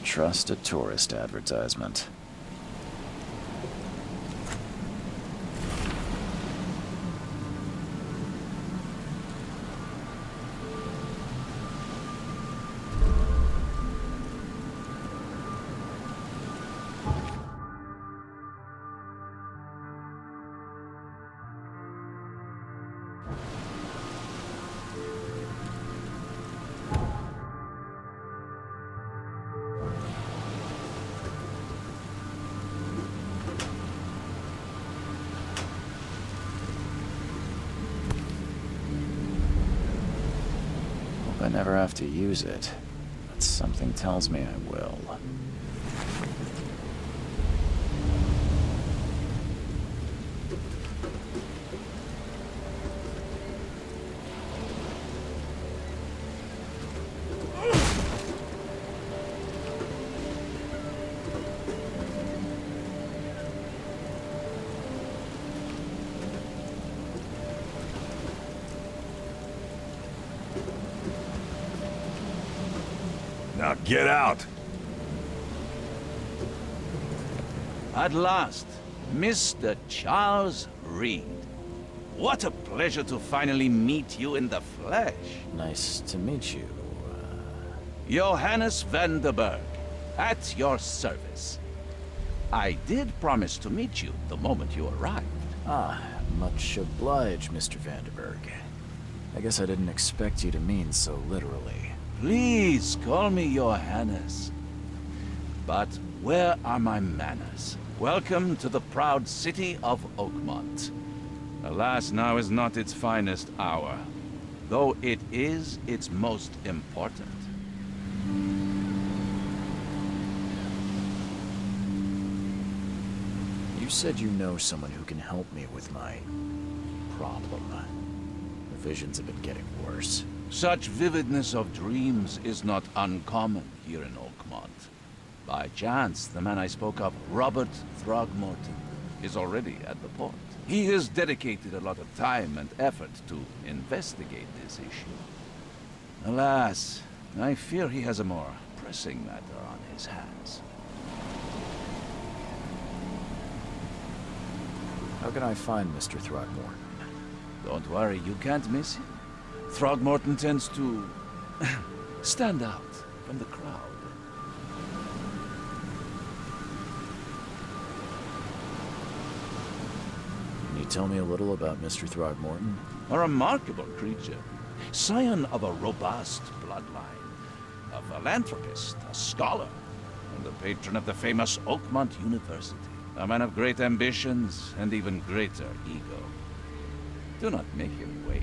Trust a tourist advertisement. I never have to use it, but something tells me I will. Now get out! At last, Mr. Charles Reed. What a pleasure to finally meet you in the flesh. Nice to meet you. Johannes van der Berg, at your service. I did promise to meet you the moment you arrived. Ah, much obliged, Mr. Vanderberg. I guess I didn't expect you to mean so literally. Please call me Johannes. But where are my manners? Welcome to the proud city of Oakmont. Alas, now is not its finest hour, though it is its most important. You said you know someone who can help me with my problem. The visions have been getting worse. Such vividness of dreams is not uncommon here in Oakmont. By chance, the man I spoke of, Robert Throgmorton, is already at the port. He has dedicated a lot of time and effort to investigate this issue. Alas, I fear he has a more pressing matter on his hands. How can I find Mr. Throgmorton? Don't worry, you can't miss him. Throgmorton tends to stand out from the crowd. Can you tell me a little about Mr. Throgmorton? A remarkable creature, scion of a robust bloodline, a philanthropist, a scholar, and the patron of the famous Oakmont University. A man of great ambitions and even greater ego. Do not make him wait.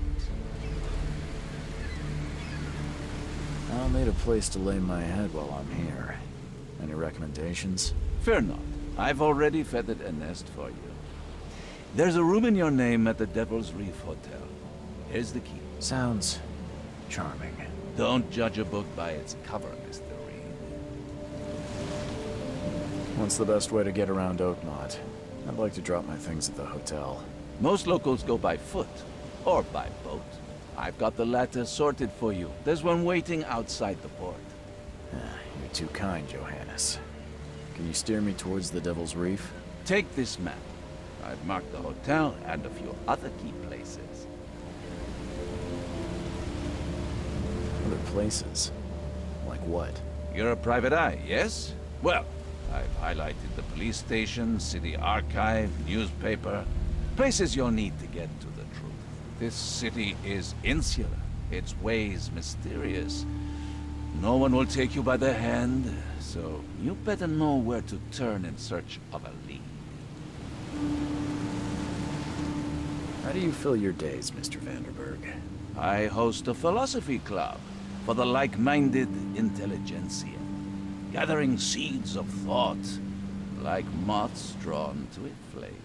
I'll need a place to lay my head while I'm here. Any recommendations? Fear not. I've already feathered a nest for you. There's a room in your name at the Devil's Reef Hotel. Here's the key. Sounds charming. Don't judge a book by its cover, Mr. Reed. What's the best way to get around Oakmont? I'd like to drop my things at the hotel. Most locals go by foot, or by boat. I've got the latter sorted for you. There's one waiting outside the port. You're too kind, Johannes. Can you steer me towards the Devil's Reef? Take this map. I've marked the hotel and a few other key places. Other places? Like what? You're a private eye, yes? Well, I've highlighted the police station, city archive, newspaper, places you'll need to get to the truth. This city is insular, its ways mysterious. No one will take you by the hand, so you better know where to turn in search of a lead. How do you fill your days, Mr. Vanderberg? I host a philosophy club for the like-minded intelligentsia, gathering seeds of thought like moths drawn to a flame.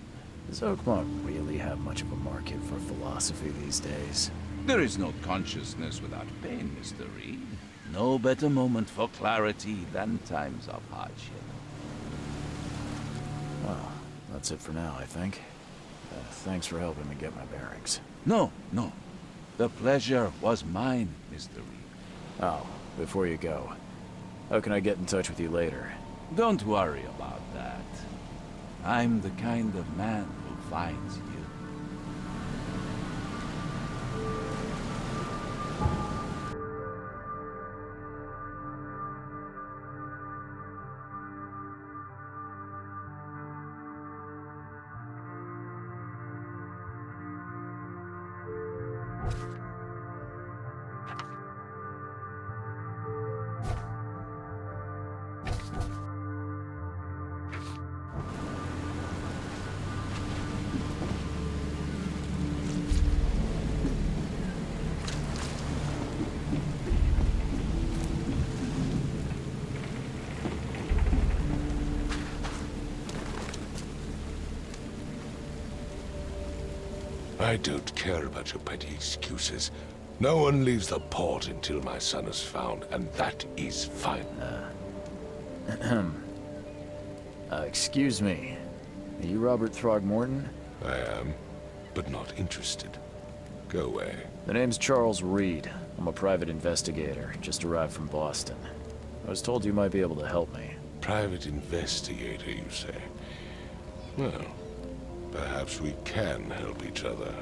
Does Oakmont really have much of a market for philosophy these days? There is no consciousness without pain, Mr. Reed. No better moment for clarity than times of hardship. Well, that's it for now, I think. Thanks for helping me get my bearings. No. The pleasure was mine, Mr. Reed. Oh, before you go, How can I get in touch with you later? Don't worry about that. I'm the kind of man who finds you. I don't care about your petty excuses. No one leaves the port until my son is found, and that is fine. Excuse me. Are you Robert Throgmorton? I am, but not interested. Go away. The name's Charles Reed. I'm a private investigator, just arrived from Boston. I was told you might be able to help me. Private investigator, you say? Well, perhaps we can help each other.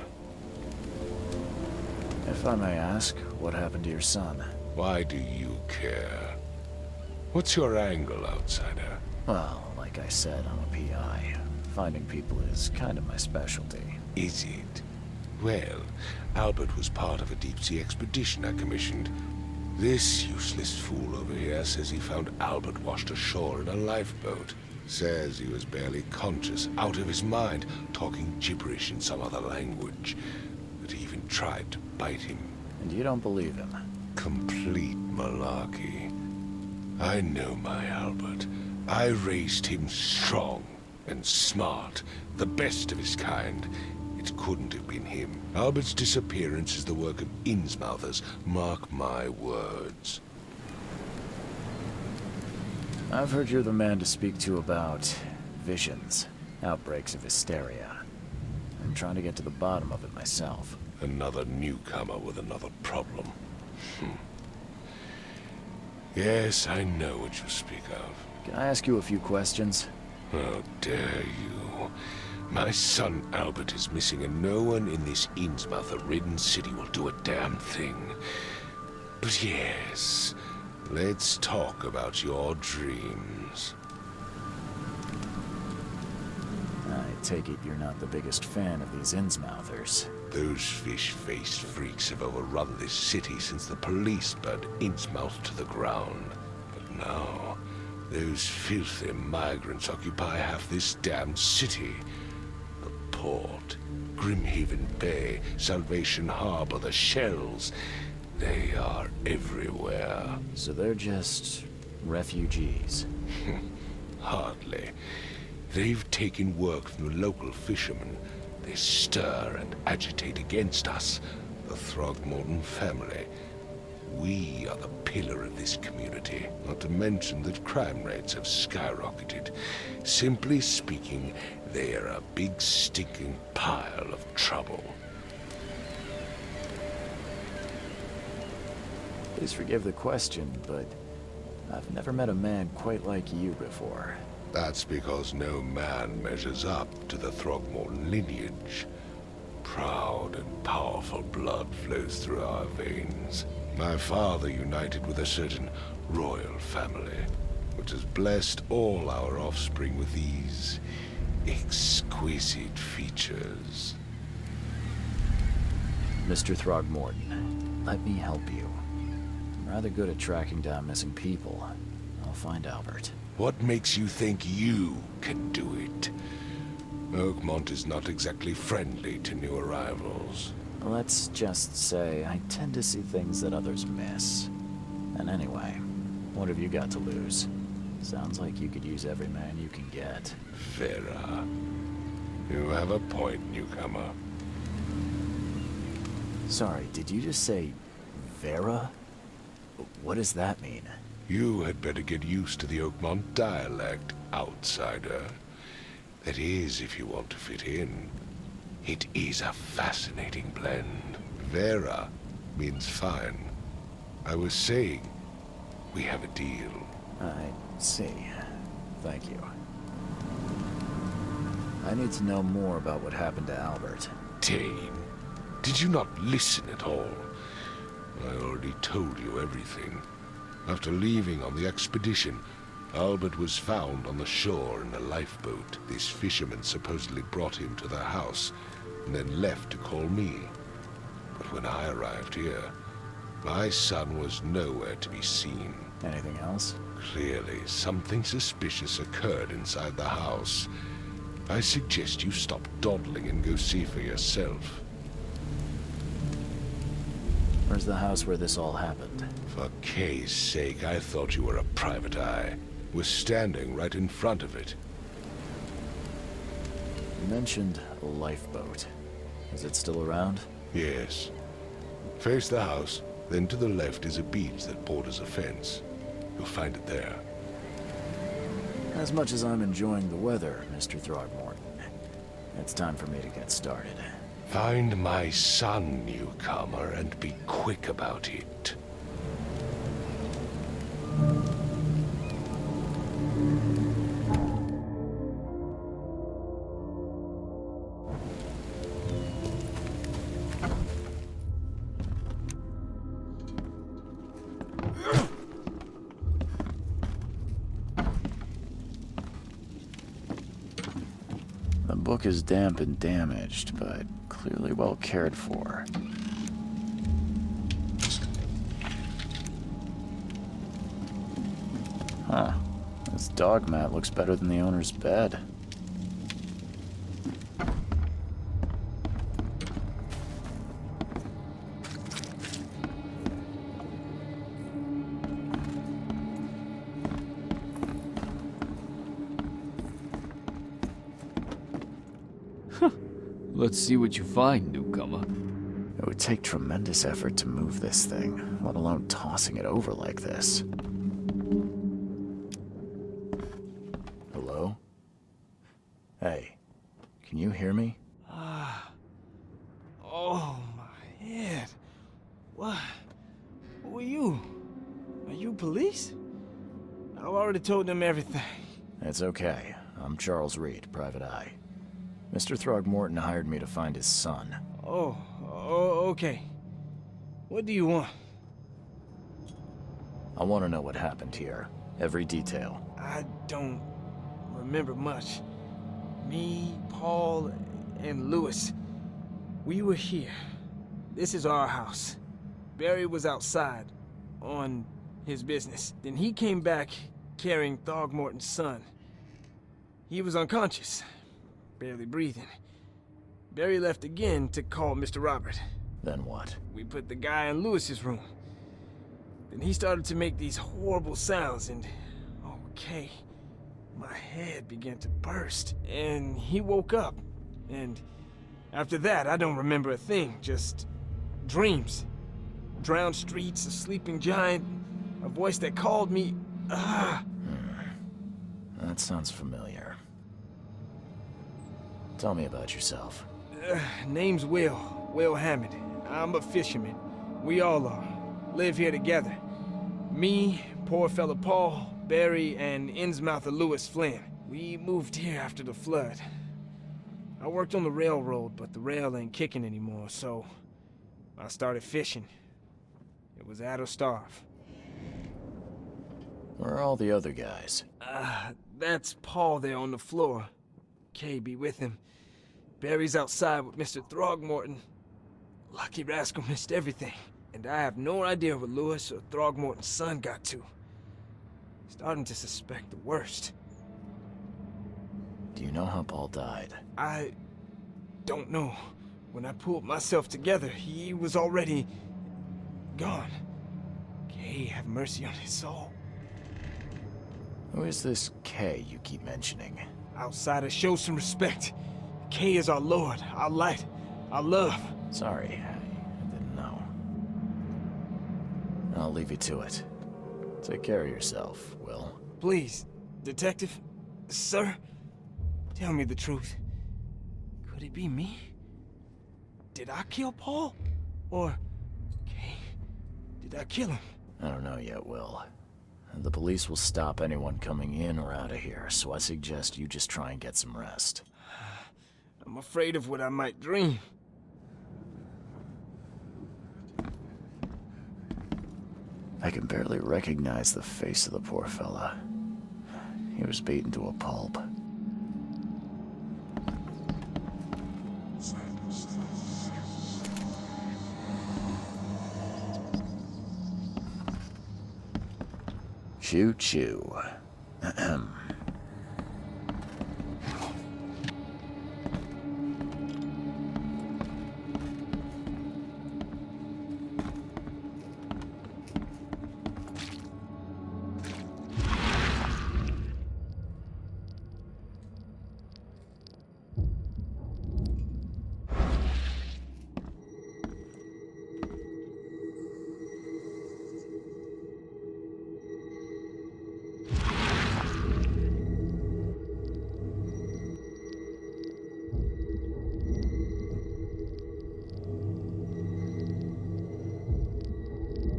If I may ask, what happened to your son? Why do you care? What's your angle, outsider? Well, like I said, I'm a PI. Finding people is kind of my specialty. Is it? Well, Albert was part of a deep-sea expedition I commissioned. This useless fool over here says he found Albert washed ashore in a lifeboat. Says he was barely conscious, out of his mind, talking gibberish in some other language. That he even tried to bite him. And you don't believe him? Complete malarkey. I know my Albert. I raised him strong and smart, the best of his kind. It couldn't have been him. Albert's disappearance is the work of Innsmouthers, mark my words. I've heard you're the man to speak to about visions, outbreaks of hysteria. I'm trying to get to the bottom of it myself. Another newcomer with another problem. Yes, I know what you speak of. Can I ask you a few questions? How dare you? My son Albert is missing, and no one in this Innsmouther-ridden city will do a damn thing. But yes, let's talk about your dreams. I take it you're not the biggest fan of these Innsmouthers. Those fish-faced freaks have overrun this city since the police burned Innsmouth to the ground. But now, those filthy migrants occupy half this damned city. The port, Grimhaven Bay, Salvation Harbor, the shells. They are everywhere. So they're just refugees. Hardly. They've taken work from the local fishermen. They stir and agitate against us, the Throgmorton family. We are the pillar of this community, not to mention that crime rates have skyrocketed. Simply speaking, they are a big stinking pile of trouble. Please forgive the question, but I've never met a man quite like you before. That's because no man measures up to the Throgmorton lineage. Proud and powerful blood flows through our veins. My father united with a certain royal family, which has blessed all our offspring with these exquisite features. Mr. Throgmorton, let me help you. I'm rather good at tracking down missing people. I'll find Albert. What makes you think you can do it? Oakmont is not exactly friendly to new arrivals. Let's just say I tend to see things that others miss. And anyway, what have you got to lose? Sounds like you could use every man you can get. Vera. You have a point, newcomer. Sorry, did you just say Vera? What does that mean? You had better get used to the Oakmont dialect, outsider. That is, if you want to fit in. It is a fascinating blend. Vera means fine. I was saying, we have a deal. I see. Thank you. I need to know more about what happened to Albert. Dane, did you not listen at all? I already told you everything. After leaving on the expedition, Albert was found on the shore in a lifeboat. This fisherman supposedly brought him to the house, and then left to call me. But when I arrived here, my son was nowhere to be seen. Anything else? Clearly, something suspicious occurred inside the house. I suggest you stop dawdling and go see for yourself. Where's the house where this all happened? For Kay's sake, I thought you were a private eye. We're standing right in front of it. You mentioned a lifeboat. Is it still around? Yes. Face the house, then to the left is a beach that borders a fence. You'll find it there. As much as I'm enjoying the weather, Mr. Throgmorton, it's time for me to get started. Find my son, newcomer, and be quick about it. The book is damp and damaged, but clearly well cared for. Huh. This dog mat looks better than the owner's bed. Let's see what you find, newcomer. It would take tremendous effort to move this thing, let alone tossing it over like this. Hello? Hey, can you hear me? Oh, my head. What? Who are you? Are you police? I've already told them everything. It's okay. I'm Charles Reed, Private Eye. Mr. Throgmorton hired me to find his son. Oh, okay. What do you want? I want to know what happened here. Every detail. I don't remember much. Me, Paul, and Lewis, we were here. This is our house. Barry was outside, on his business. Then he came back carrying Throgmorton's son. He was unconscious, barely breathing. Barry left again to call Mr. Robert. Then what? We put the guy in Lewis's room. Then he started to make these horrible sounds and... okay, my head began to burst. And he woke up. And after that, I don't remember a thing, just dreams. Drowned streets, a sleeping giant, a voice that called me... That sounds familiar. Tell me about yourself. Name's Will Hammond. I'm a fisherman. We all are. Live here together. Me, poor fella Paul, Barry, and Innsmouther Lewis Flynn. We moved here after the flood. I worked on the railroad, but the rail ain't kicking anymore, so I started fishing. It was add or starve. Where are all the other guys? That's Paul there on the floor. Kay be with him. Barry's outside with Mr. Throgmorton. Lucky rascal missed everything. And I have no idea what Lewis or Throgmorton's son got to. Starting to suspect the worst. Do you know how Paul died? I don't know. When I pulled myself together, he was already gone. Kay have mercy on his soul. Who is this Kay you keep mentioning? Outsiders, show some respect. Kay is our lord, our light, our love. Sorry, I didn't know. I'll leave you to it. Take care of yourself, Will. Please, detective, sir, tell me the truth. Could it be me? Did I kill Paul? Or, Kay, did I kill him? I don't know yet, Will. The police will stop anyone coming in or out of here, so I suggest you just try and get some rest. I'm afraid of what I might dream. I can barely recognize the face of the poor fella. He was beaten to a pulp. Choo choo. Ahem.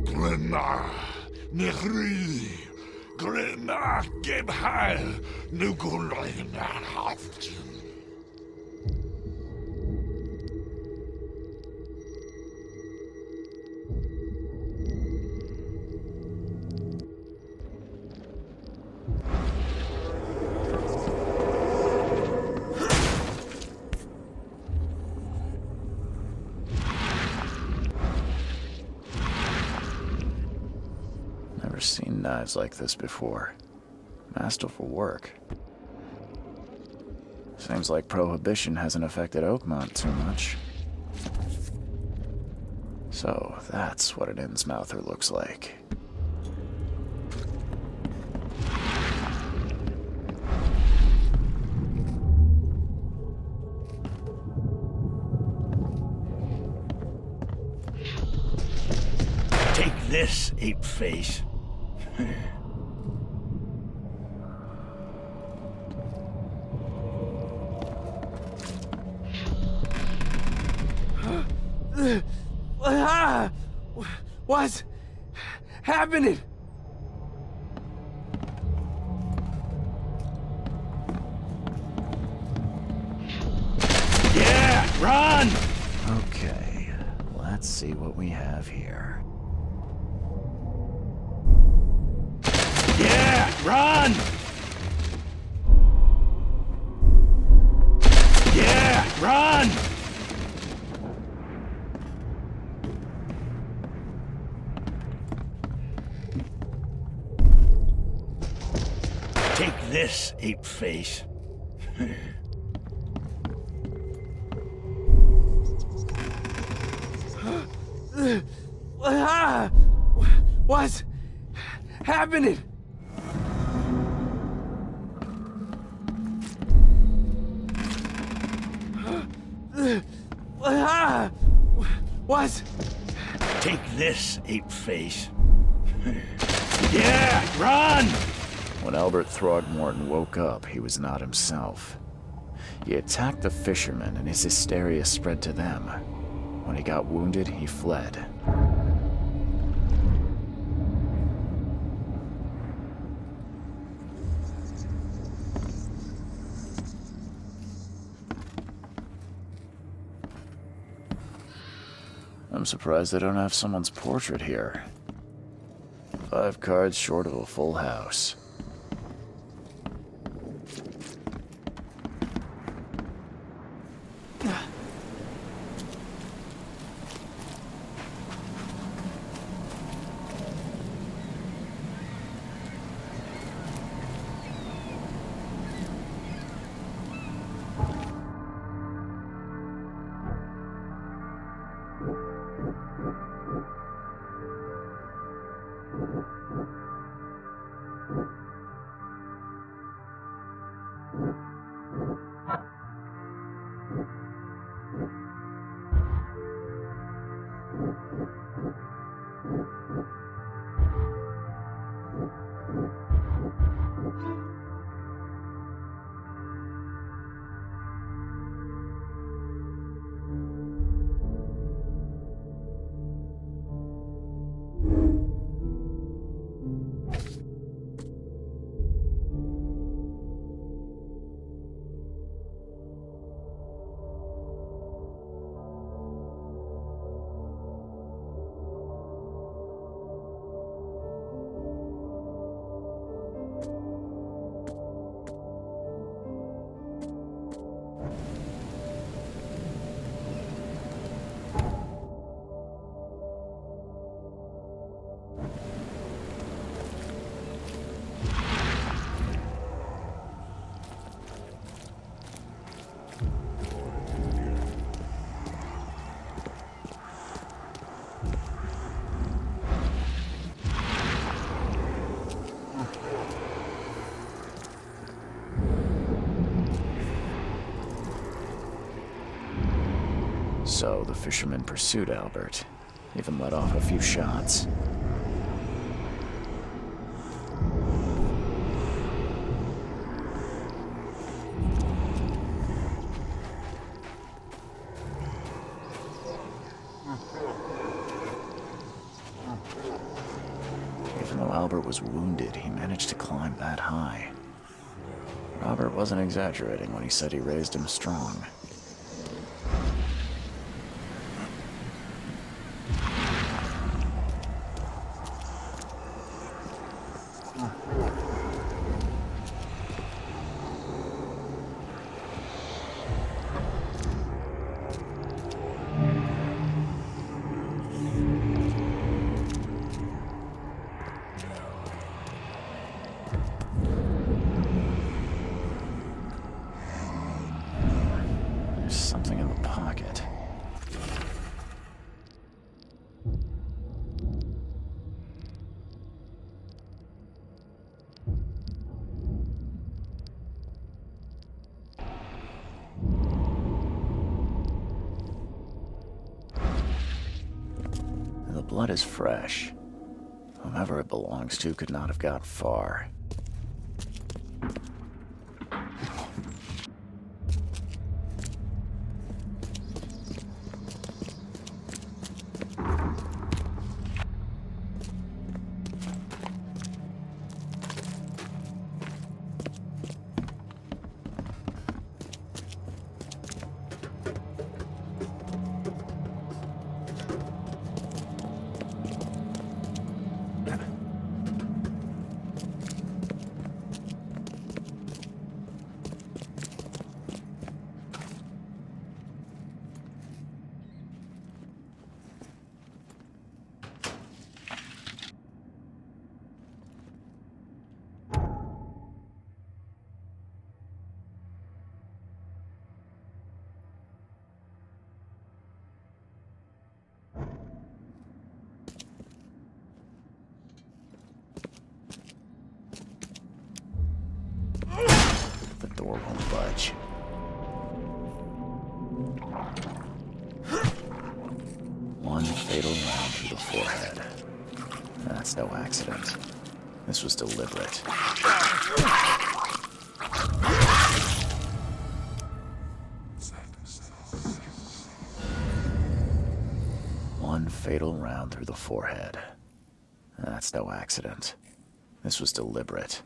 Glenna, Nehri, Glenna, Gebhal, Nugulina, Haft. Never seen knives like this before. Masterful work. Seems like Prohibition hasn't affected Oakmont too much. So, that's what an Innsmouther looks like. Take this, ape face. What's happening? Yeah, run! Okay, let's see what we have here. Yeah, run! Yeah, run! Take this, ape face. What's happening? What's... Take this, ape face. Yeah, run! When Albert Throgmorton woke up, he was not himself. He attacked the fishermen, and his hysteria spread to them. When he got wounded, he fled. I'm surprised they don't have someone's portrait here. 5 cards short of a full house. So the fisherman pursued Albert, even let off a few shots. Even though Albert was wounded, he managed to climb that high. Robert wasn't exaggerating when he said he raised him strong. There's something in the pocket. The blood is fresh. Whomever it belongs to could not have got far. The door won't budge. One fatal round through the forehead. That's no accident. This was deliberate. One fatal round through the forehead. That's no accident. This was deliberate.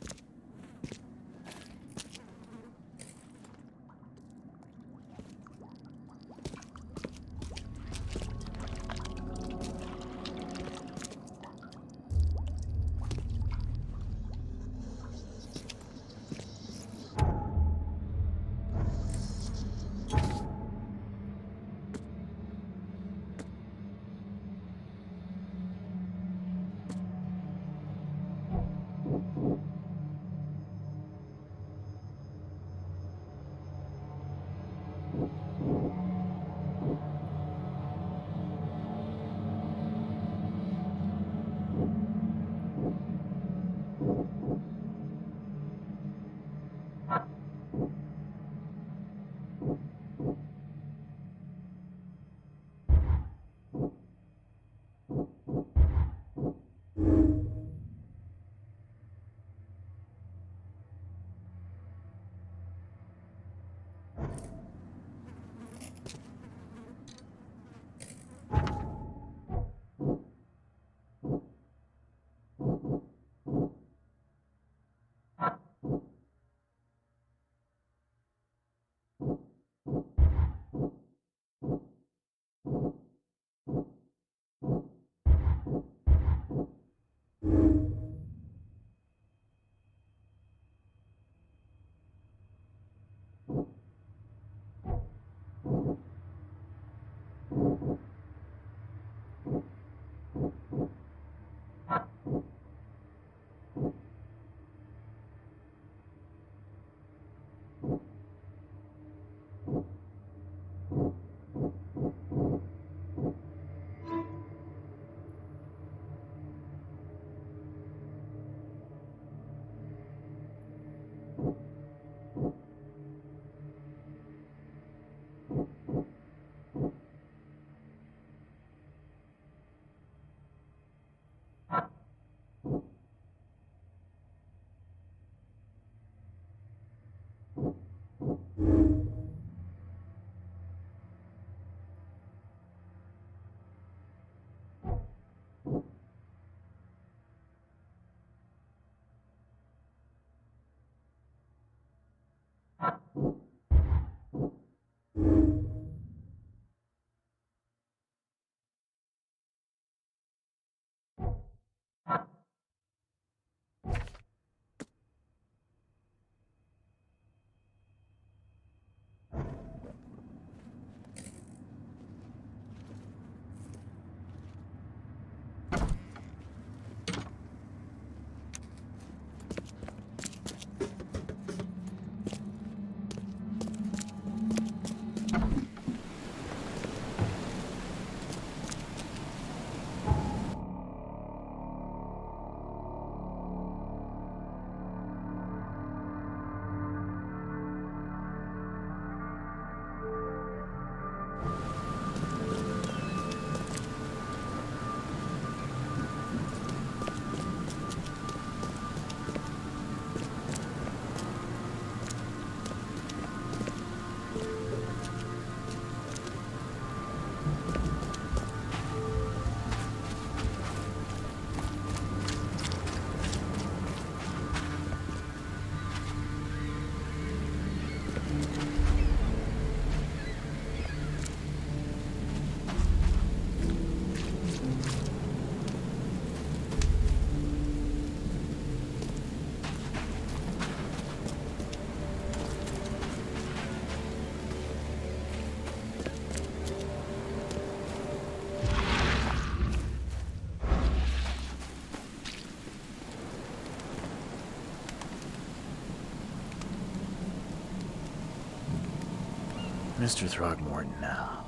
Mr. Throgmorton,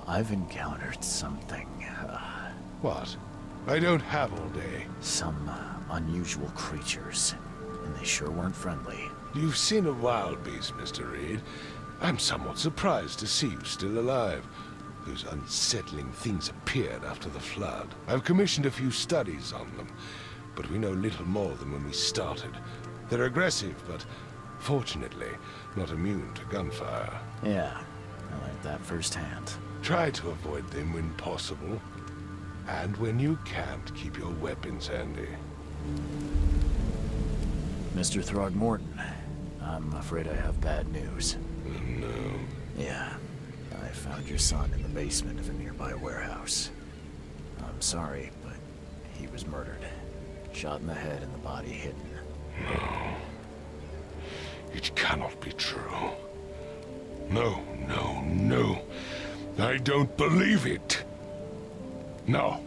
I've encountered something. What? I don't have all day. Some unusual creatures. And they sure weren't friendly. You've seen a wild beast, Mr. Reed. I'm somewhat surprised to see you still alive. Those unsettling things appeared after the flood. I've commissioned a few studies on them, but we know little more than when we started. They're aggressive, but fortunately, not immune to gunfire. Yeah, I learned that firsthand. Try to avoid them when possible. And when you can't, keep your weapons handy. Mr. Throgmorton, I'm afraid I have bad news. No. Yeah, I found your son in the basement of a nearby warehouse. I'm sorry, but he was murdered. Shot in the head and the body hidden. No. It cannot be true. No, no, no. I don't believe it. No.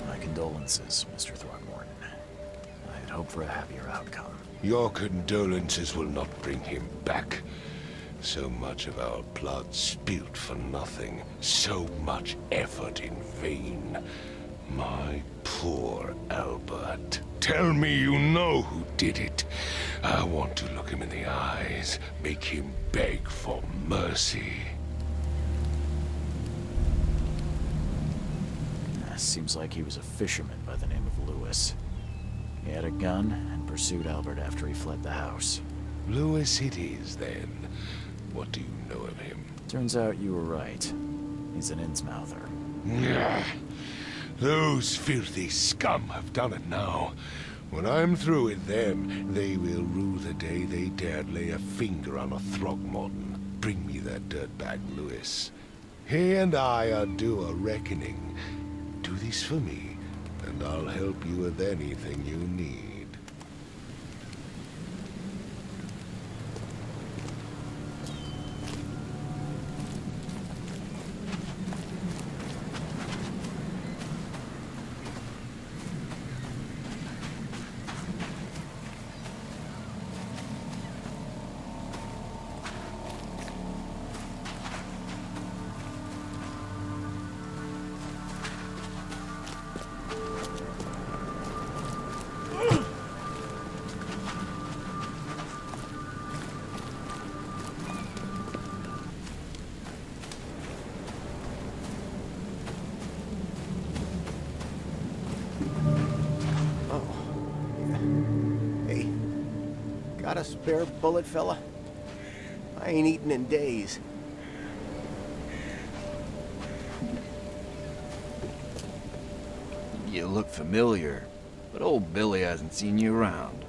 My condolences, Mr. Throgmorton. I had hoped for a happier outcome. Your condolences will not bring him back. So much of our blood spilled for nothing. So much effort in vain. My poor Albert. Tell me you know who did it. I want to look him in the eyes, make him beg for mercy. Seems like he was a fisherman by the name of Lewis. He had a gun and pursued Albert after he fled the house. Lewis it is, then. What do you know of him? Turns out you were right. He's an Innsmouther. Nyah. Those filthy scum have done it now. When I'm through with them, they will rue the day they dared lay a finger on a Throgmorton. Bring me that dirtbag Lewis. He and I are due a reckoning. Do this for me, and I'll help you with anything you need. Got a spare bullet, fella? I ain't eaten in days. You look familiar, but old Billy hasn't seen you around.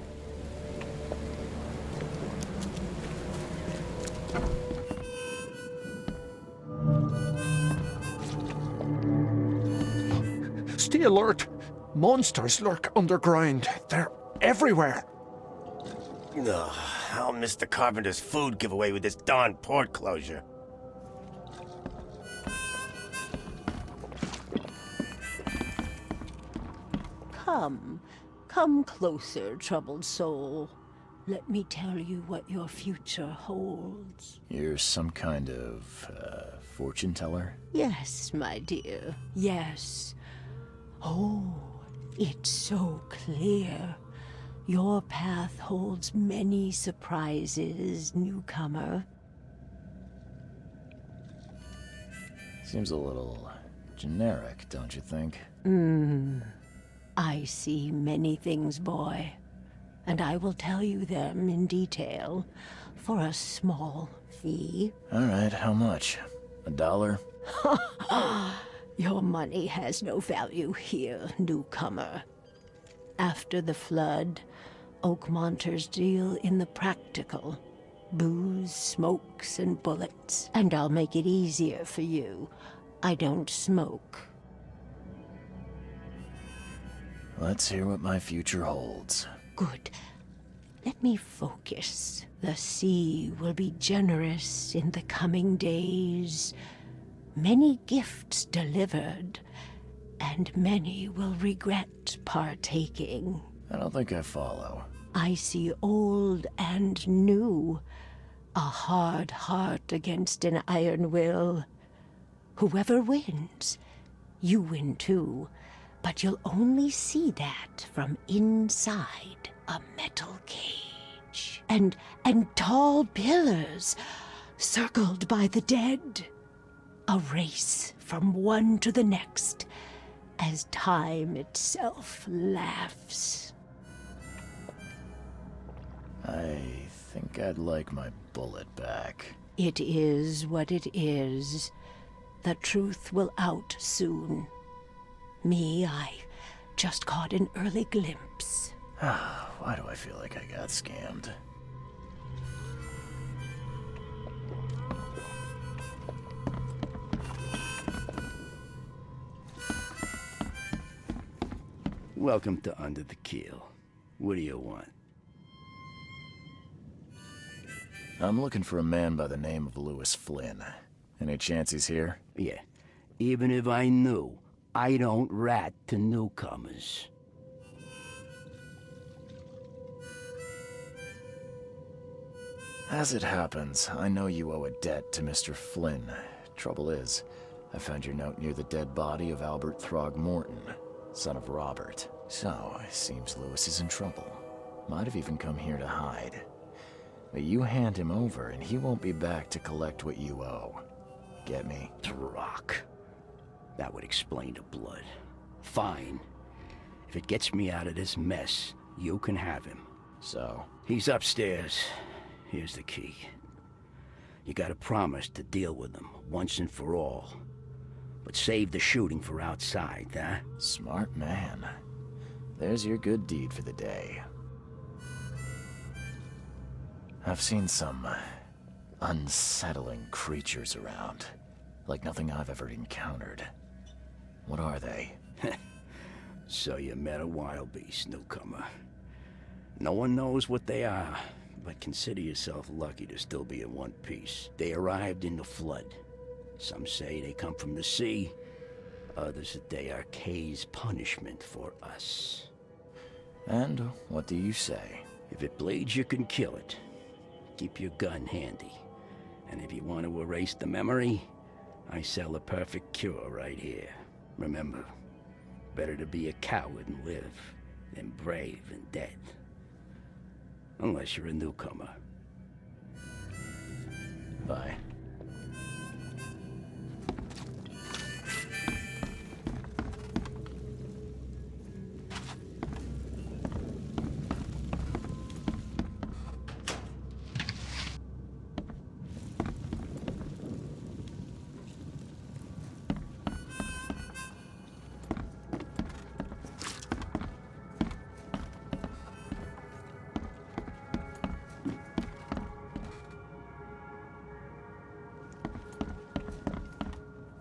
Stay alert! Monsters lurk underground. They're everywhere. Ugh, I'll miss the carpenter's food giveaway with this darn port closure. Come closer, troubled soul. Let me tell you what your future holds. You're some kind of, fortune teller? Yes, my dear, yes. Oh, it's so clear. Your path holds many surprises, newcomer. Seems a little generic, don't you think? I see many things, boy, and I will tell you them in detail for a small fee. All right, how much? $1? Your money has no value here, newcomer. After the flood, Oakmonters deal in the practical. Booze, smokes, and bullets. And I'll make it easier for you. I don't smoke. Let's hear what my future holds. Good. Let me focus. The sea will be generous in the coming days. Many gifts delivered, and many will regret partaking. I don't think I follow. I see old and new. A hard heart against an iron will. Whoever wins, you win too. But you'll only see that from inside a metal cage. And tall pillars, circled by the dead. A race from one to the next, as time itself laughs. I think I'd like my bullet back. It is what it is. The truth will out soon. Me, I just caught an early glimpse. Why do I feel like I got scammed? Welcome to Under the Keel. What do you want? I'm looking for a man by the name of Lewis Flynn. Any chance he's here? Yeah. Even if I knew, I don't rat to newcomers. As it happens, I know you owe a debt to Mr. Flynn. Trouble is, I found your note near the dead body of Albert Throgmorton, son of Robert. So, it seems Lewis is in trouble. Might have even come here to hide. But you hand him over and he won't be back to collect what you owe. Get me? Rock. That would explain the blood. Fine. If it gets me out of this mess, you can have him. So? He's upstairs. Here's the key. You gotta promise to deal with him once and for all. But save the shooting for outside, huh? Smart man. There's your good deed for the day. I've seen some unsettling creatures around. Like nothing I've ever encountered. What are they? So you met a wild beast, newcomer. No one knows what they are, but consider yourself lucky to still be in one piece. They arrived in the flood. Some say they come from the sea. Others that they are Kay's punishment for us. And what do you say? If it bleeds, you can kill it. Keep your gun handy. And if you want to erase the memory, I sell a perfect cure right here. Remember, better to be a coward and live than brave and dead. Unless you're a newcomer. Bye.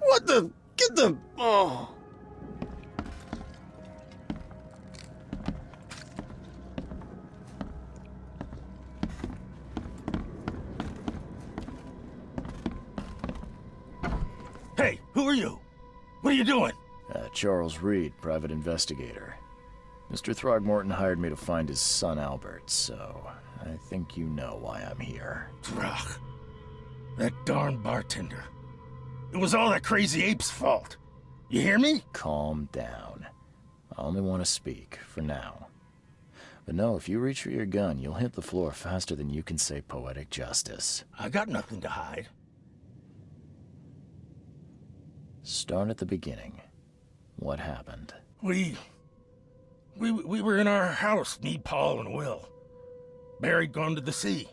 What the? Get the... Oh. Hey, who are you? What are you doing? Charles Reed, private investigator. Mr. Throgmorton hired me to find his son Albert, so I think you know why I'm here. Throg. That darn bartender. It was all that crazy ape's fault. You hear me? Calm down. I only want to speak, for now. But no, if you reach for your gun, you'll hit the floor faster than you can say poetic justice. I got nothing to hide. Start at the beginning. What happened? We were in our house, me, Paul, and Will. Barry'd gone to the sea.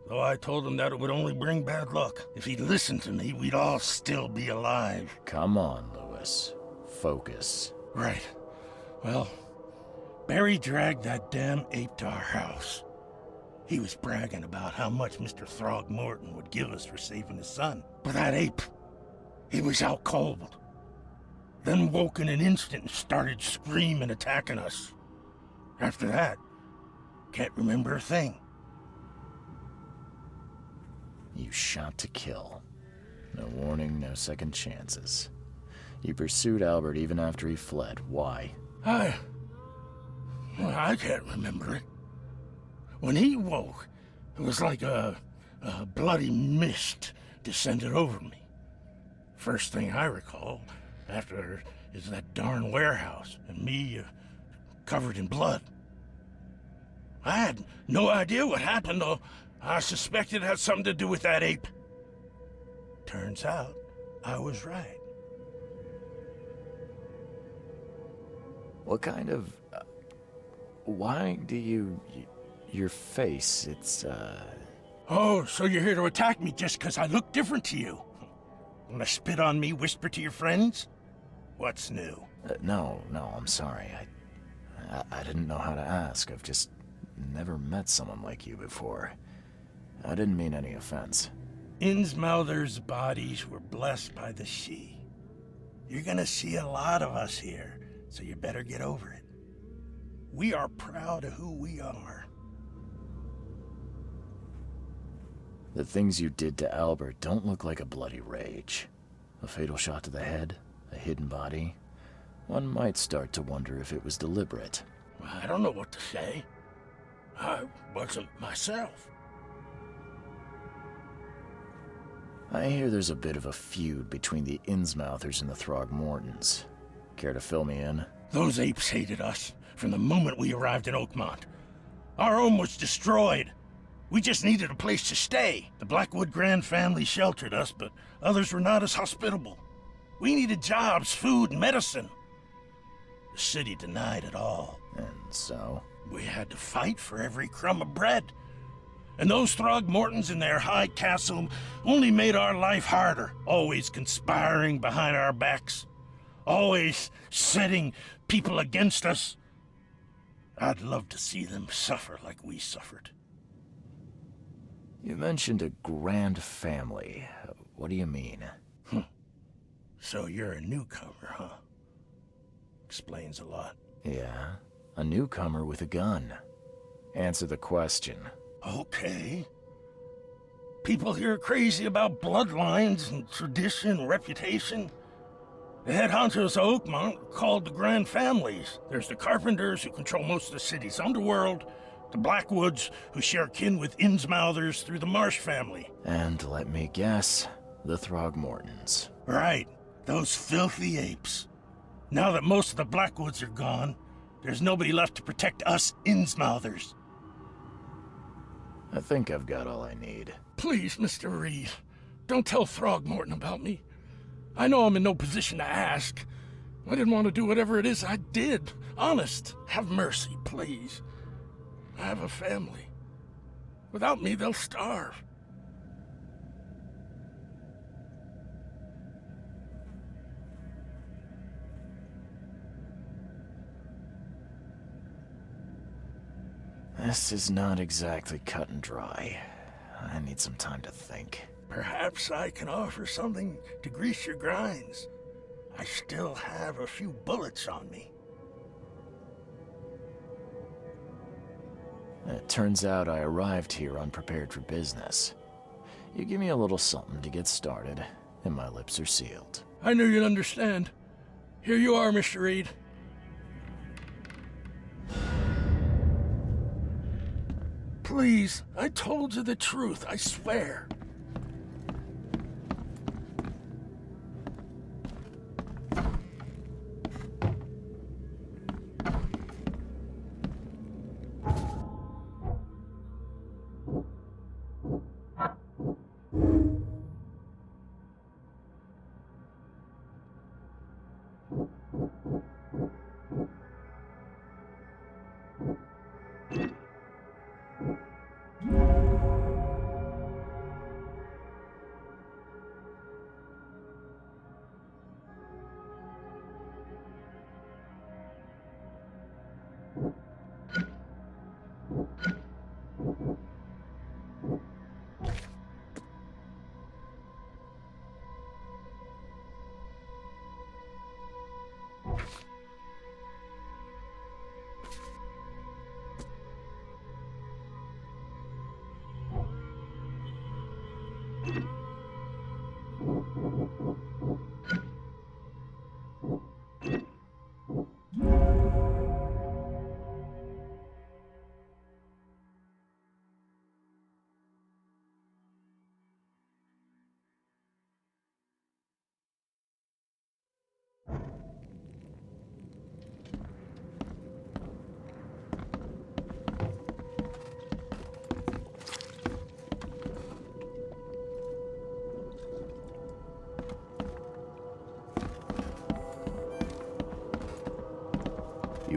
Though I told him that it would only bring bad luck. If he'd listened to me, we'd all still be alive. Come on, Lewis. Focus. Right. Well, Barry dragged that damn ape to our house. He was bragging about how much Mr. Throgmorton would give us for saving his son. But that ape, he was out cold. Then woke in an instant and started screaming, attacking us. After that, can't remember a thing. You shot to kill. No warning, no second chances. You pursued Albert even after he fled. Why? I can't remember it. When he woke, it was like a a bloody mist descended over me. First thing I recall after is that darn warehouse and me covered in blood. I had no idea what happened, though. I suspected it had something to do with that ape. Turns out I was right. What kind of... why do you... your face, it's, Oh, so you're here to attack me just because I look different to you? Wanna spit on me, whisper to your friends? What's new? no, I'm sorry. I didn't know how to ask. I've just never met someone like you before. I didn't mean any offense. Innsmouther's bodies were blessed by the sea. You're gonna see a lot of us here, so you better get over it. We are proud of who we are. The things you did to Albert don't look like a bloody rage. A fatal shot to the head, a hidden body. One might start to wonder if it was deliberate. I don't know what to say. I wasn't myself. I hear there's a bit of a feud between the Innsmouthers and the Throgmortons. Care to fill me in? Those apes hated us from the moment we arrived in Oakmont. Our home was destroyed. We just needed a place to stay. The Blackwood Grand family sheltered us, but others were not as hospitable. We needed jobs, food, and medicine. The city denied it all. And so? We had to fight for every crumb of bread. And those Throgmortons in their high castle only made our life harder, always conspiring behind our backs, always setting people against us. I'd love to see them suffer like we suffered. You mentioned a grand family. What do you mean? So you're a newcomer, huh? Explains a lot. Yeah, a newcomer with a gun. Answer the question. Okay. People here are crazy about bloodlines and tradition and reputation. The head honchos of Oakmont are called the Grand Families. There's the Carpenters, who control most of the city's underworld, the Blackwoods, who share kin with Innsmouthers through the Marsh family. And let me guess, the Throgmortons. Right, those filthy apes. Now that most of the Blackwoods are gone, there's nobody left to protect us Innsmouthers. I think I've got all I need. Please, Mr. Reed, don't tell Throgmorton about me. I know I'm in no position to ask. I didn't want to do whatever it is I did. Honest, have mercy, please. I have a family. Without me, they'll starve. This is not exactly cut and dry. I need some time to think. Perhaps I can offer something to grease your grinds. I still have a few bullets on me. It turns out I arrived here unprepared for business. You give me a little something to get started, and my lips are sealed. I knew you'd understand. Here you are, Mr. Reed. Please, I told you the truth, I swear.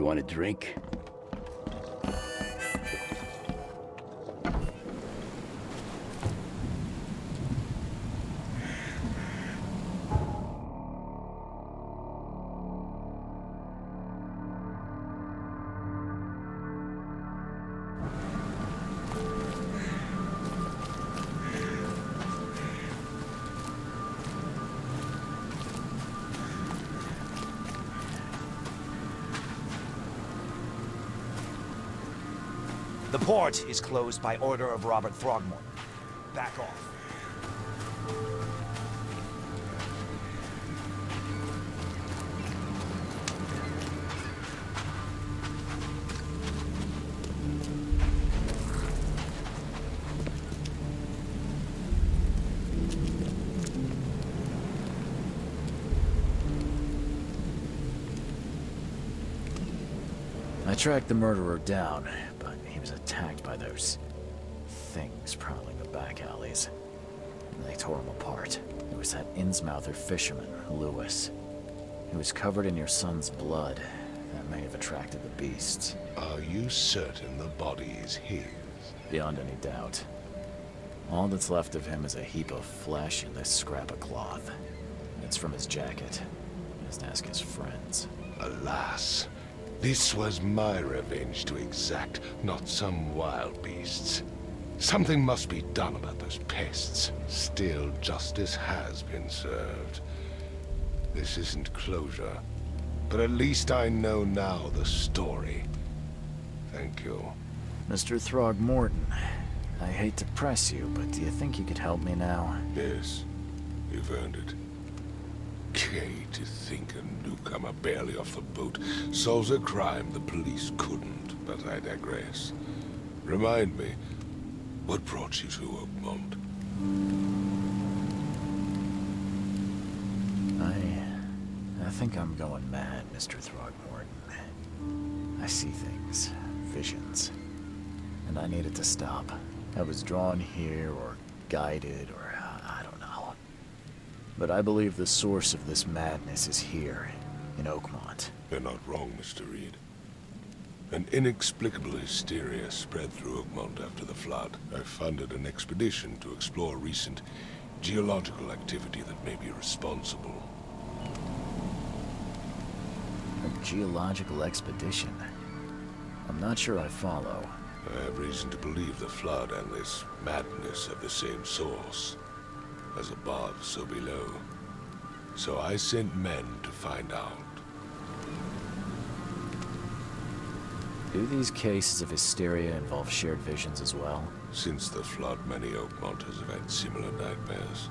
You want a drink? The port is closed by order of Robert Throgmorton. Back off. I tracked the murderer down, but he was attacked by those things prowling the back alleys. And they tore him apart. It was that Innsmouther fisherman, Lewis. He was covered in your son's blood. That may have attracted the beasts. Are you certain the body is his? Beyond any doubt. All that's left of him is a heap of flesh and this scrap of cloth. It's from his jacket. Just ask his friends. Alas, this was my revenge to exact, not some wild beast's. Something must be done about those pests. Still, justice has been served. This isn't closure, but at least I know now the story. Thank you. Mr. Throgmorton, I hate to press you, but do you think you could help me now? Yes, you've earned it. Gay to think a newcomer barely off the boat solves a crime the police couldn't, but I digress. Remind me, what brought you to Oakmont? I think I'm going mad, Mr. Throgmorton. I see things, visions, and I needed to stop. I was drawn here, or guided, or I don't know. But I believe the source of this madness is here, in Oakmont. You're not wrong, Mr. Reed. An inexplicable hysteria spread through Oakmont after the flood. I funded an expedition to explore recent geological activity that may be responsible. A geological expedition? I'm not sure I follow. I have reason to believe the flood and this madness have the same source. As above, so below. So I sent men to find out. Do these cases of hysteria involve shared visions as well? Since the flood, many Oakmonters have had similar nightmares.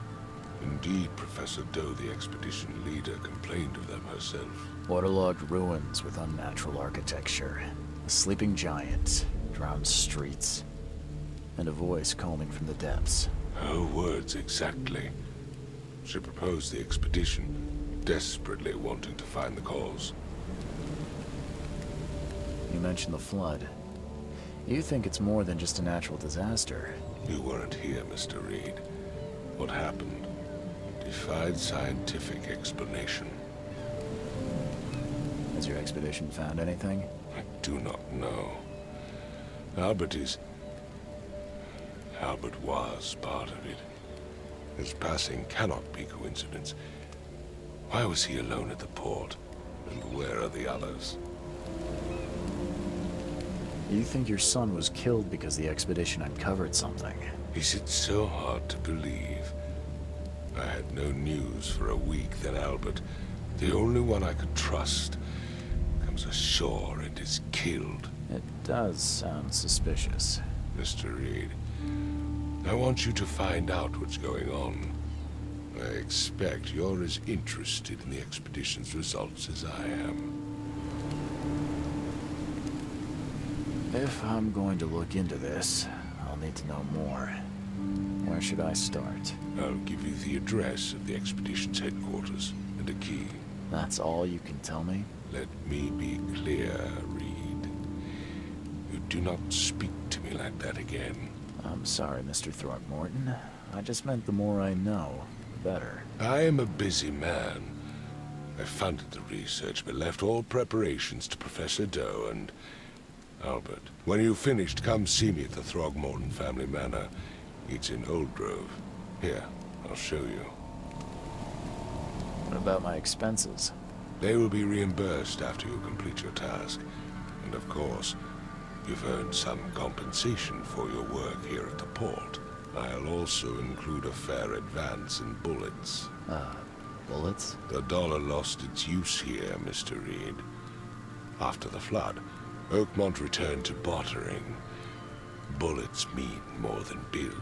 Indeed, Professor Doe, the expedition leader, complained of them herself. Waterlogged ruins with unnatural architecture. A sleeping giant, drowned streets, and a voice calling from the depths. Her words exactly. She proposed the expedition, desperately wanting to find the cause. You mentioned the flood. You think it's more than just a natural disaster? You weren't here, Mr. Reed. What happened defied scientific explanation. Has your expedition found anything? I do not know. Albert was part of it. His passing cannot be coincidence. Why was he alone at the port? And where are the others? You think your son was killed because the expedition uncovered something? Is it so hard to believe? I had no news for a week, then Albert, the only one I could trust, comes ashore and is killed. It does sound suspicious. Mr. Reed, I want you to find out what's going on. I expect you're as interested in the expedition's results as I am. If I'm going to look into this, I'll need to know more. Where should I start? I'll give you the address of the expedition's headquarters and a key. That's all you can tell me? Let me be clear, Reed. You do not speak to me like that again. I'm sorry, Mr. Throgmorton. I just meant the more I know, the better. I am a busy man. I funded the research, but left all preparations to Professor Doe and Albert. When you've finished, come see me at the Throgmorton family manor. It's in Old Grove. Here, I'll show you. What about my expenses? They will be reimbursed after you complete your task. And of course, you've earned some compensation for your work here at the port. I'll also include a fair advance in bullets. Bullets? The dollar lost its use here, Mr. Reed. After the flood, Oakmont returned to bartering. Bullets mean more than bills.